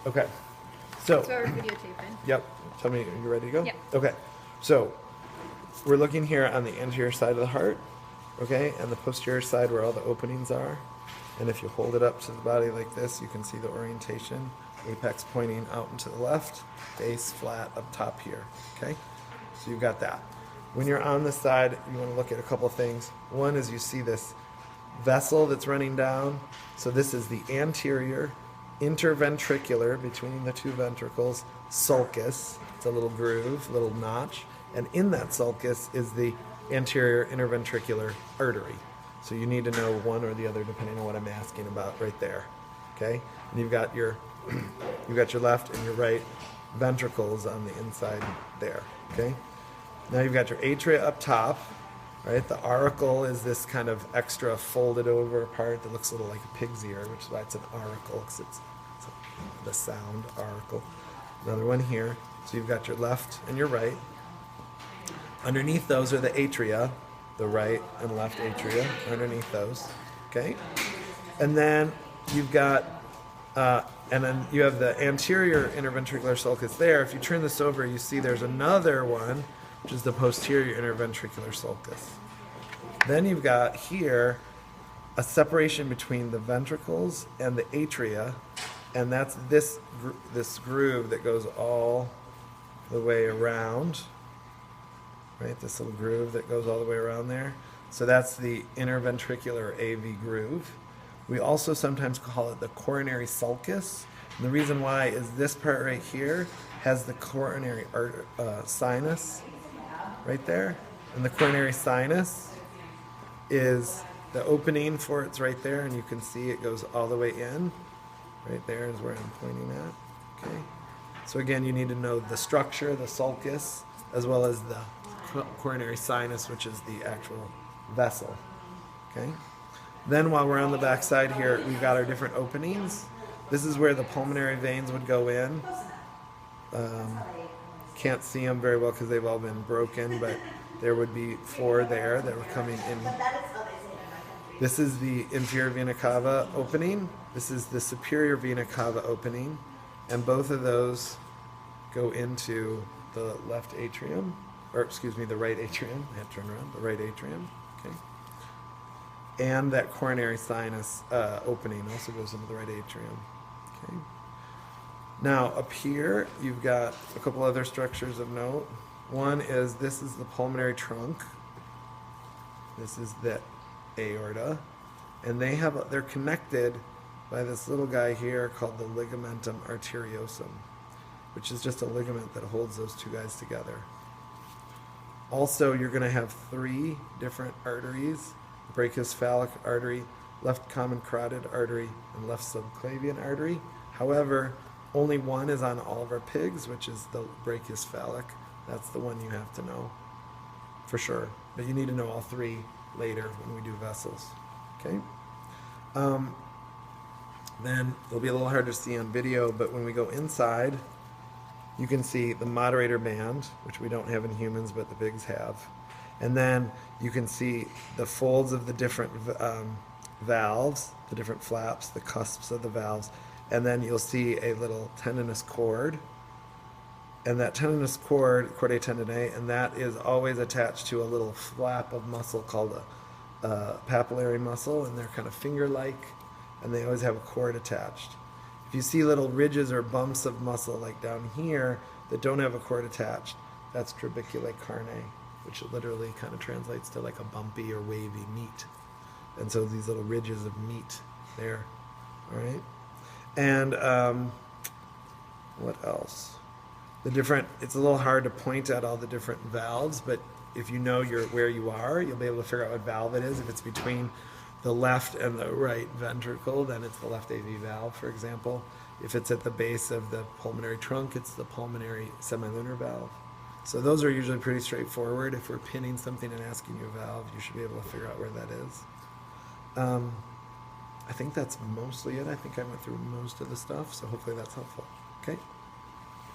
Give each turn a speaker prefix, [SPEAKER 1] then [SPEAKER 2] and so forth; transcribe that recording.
[SPEAKER 1] Okay. So,
[SPEAKER 2] So we're videotaping.
[SPEAKER 1] yep. Tell me, are you ready to go?
[SPEAKER 2] Yep.
[SPEAKER 1] Okay. So, we're looking here on the anterior side of the heart, okay, and the posterior side where all the openings are. And if you hold it up to the body like this, you can see the orientation. Apex pointing out and to the left, base flat up top here, okay? So you've got that. When you're on the side, you want to look at a couple of things. One is you see this vessel that's running down. So this is the anterior interventricular between the two ventricles sulcus. It's a little groove, little notch. And in that sulcus is the anterior interventricular artery. So you need to know one or the other depending on what I'm asking about right there. Okay? And you've got your left and your right ventricles on the inside there. Okay? Now you've got your atria up top, right? The auricle is this kind of extra folded over part that looks a little like a pig's ear, which is why it's an auricle, because it's the sound auricle. Another one here. So you've got your left and your right. Underneath those are the atria, the right and left atria underneath those, okay? And then you've got, and then you have the anterior interventricular sulcus there. If you turn this over, you see there's another one, which is the posterior interventricular sulcus. Then you've got here a separation between the ventricles and the atria, and that's this groove that goes all the way around. Right, this little groove that goes all the way around there. So that's the interventricular AV groove. We also sometimes call it the coronary sulcus. And the reason why is this part right here has the coronary sinus right there. And the coronary sinus is the opening for it's right there, and you can see it goes all the way in. Right there is where I'm pointing at. Okay. So again, you need to know the structure, the sulcus, as well as the coronary sinus, which is the actual vessel. Okay. Then while we're on the back side here, we've got our different openings. This is where the pulmonary veins would go in. Can't see them very well because they've all been broken, but there would be 4 there that were coming in. This is the inferior vena cava opening. This is the superior vena cava opening. And both of those go into the left atrium. Or excuse me, the right atrium. I have to turn around. The right atrium. Okay. And that coronary sinus opening also goes into the right atrium. Okay. Now up here, you've got a couple other structures of note. One is this is the pulmonary trunk. This is the aorta, and they're connected by this little guy here called the ligamentum arteriosum, which is just a ligament that holds those two guys together. Also, you're going to have 3 different arteries: brachiocephalic artery, left common carotid artery, and left subclavian artery. However, only one is on all of our pigs, which is the brachiocephalic. That's the one you have to know for sure. But you need to know all 3 later when we do vessels. Okay? Then it'll be a little hard to see on video, but when we go inside, you can see the moderator band, which we don't have in humans, but the pigs have. And then you can see the folds of the different valves, the different flaps, the cusps of the valves. And then you'll see a little tendinous cord. And that tendinous cord, chordae tendineae, and that is always attached to a little flap of muscle called a papillary muscle, and they're kind of finger-like, and they always have a cord attached. If you see little ridges or bumps of muscle like down here that don't have a cord attached, that's trabeculae carnae, which literally kind of translates to like a bumpy or wavy meat. And so these little ridges of meat there, all right? And what else? It's a little hard to point at all the different valves, but if you know where you are, you'll be able to figure out what valve it is. If it's between the left and the right ventricle, then it's the left AV valve, for example. If it's at the base of the pulmonary trunk, it's the pulmonary semilunar valve. So those are usually pretty straightforward. If we're pinning something and asking you a valve, you should be able to figure out where that is. I think that's mostly it. I think I went through most of the stuff, so hopefully that's helpful. Okay?